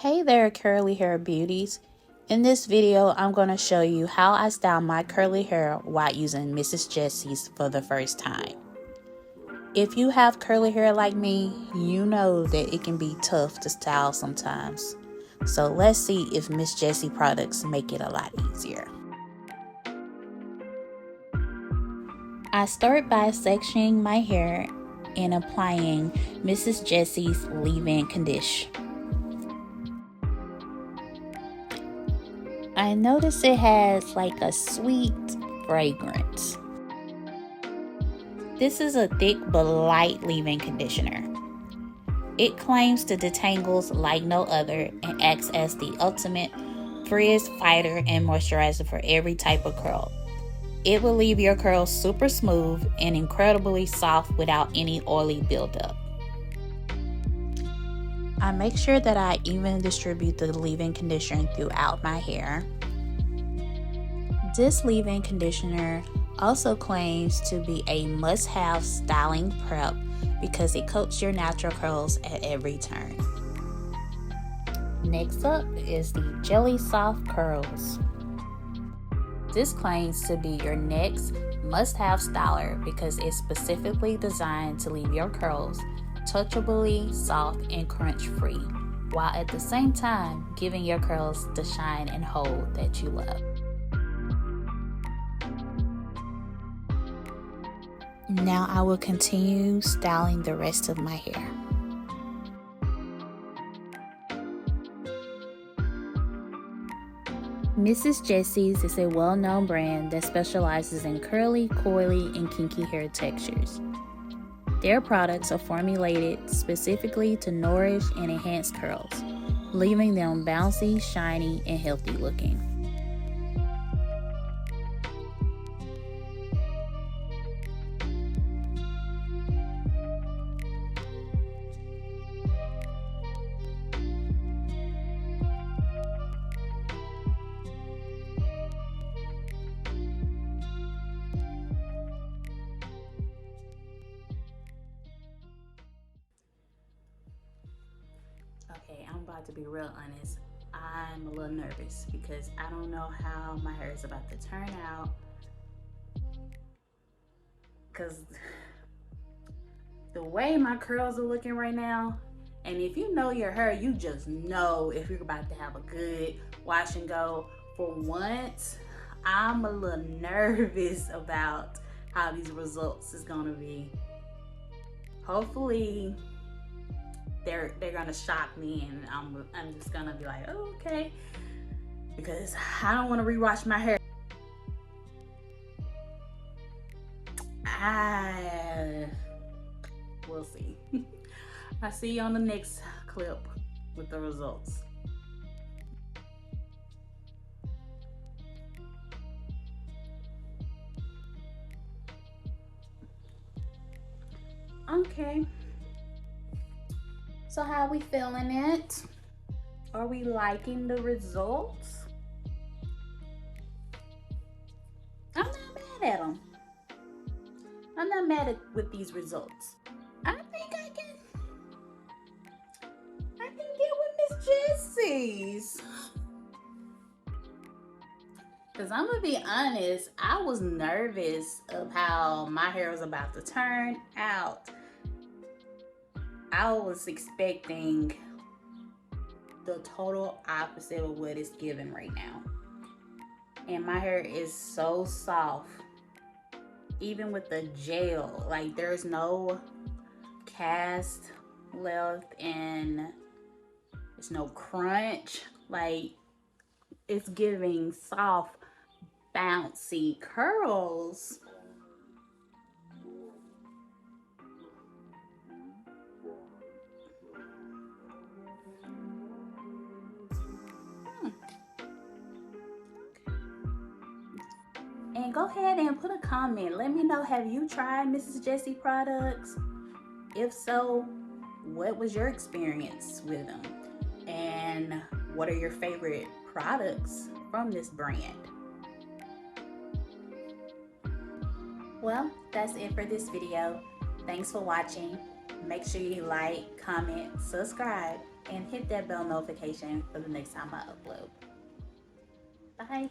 Hey there, curly hair beauties. In this video, I'm going to show you how I style my curly hair while using Mrs. Jessie's for the first time. If you have curly hair like me, you know that it can be tough to style sometimes. So let's see if Miss Jessie products make it a lot easier. I start by sectioning my hair and applying Mrs. Jessie's leave-in Condish. I notice it has like a sweet fragrance. This is a thick but light leave-in conditioner. It claims to detangles like no other and acts as the ultimate frizz fighter and moisturizer for every type of curl. It will leave your curls super smooth and incredibly soft without any oily buildup. I make sure that I even distribute the leave-in conditioner throughout my hair. This leave-in conditioner also claims to be a must-have styling prep because it coats your natural curls at every turn. Next up is the Jelly Soft Curls. This claims to be your next must-have styler because it's specifically designed to leave your curls touchably soft and crunch-free, while at the same time giving your curls the shine and hold that you love. Now I will continue styling the rest of my hair. Mrs. Jessie's is a well-known brand that specializes in curly, coily, and kinky hair textures. Their products are formulated specifically to nourish and enhance curls, leaving them bouncy, shiny, and healthy looking. Okay, I'm about to be real honest. I'm a little nervous because I don't know how my hair is about to turn out. Because the way my curls are looking right now, and if you know your hair, you just know if you're about to have a good wash and go. For once, I'm a little nervous about how these results is gonna be. Hopefully, they're gonna shock me and I'm just gonna be like, oh, okay, because I don't want to rewash my hair. We'll see. I'll see you on the next clip with the results. Okay. So how are we feeling it? Are we liking the results? I'm not mad at them. I'm not mad with these results. I think I can get with Miss Jessie's. Cause I'm gonna be honest, I was nervous of how my hair was about to turn out. I was expecting the total opposite of what it's giving right now. And my hair is so soft. Even with the gel, like there's no cast left and there's no crunch. Like it's giving soft, bouncy curls. And go ahead and put a comment. Let me know, have you tried Mrs. Jessie products? If so, what was your experience with them? And what are your favorite products from this brand? Well, that's it for this video. Thanks for watching. Make sure you like, comment, subscribe, and hit that bell notification for the next time I upload. Bye.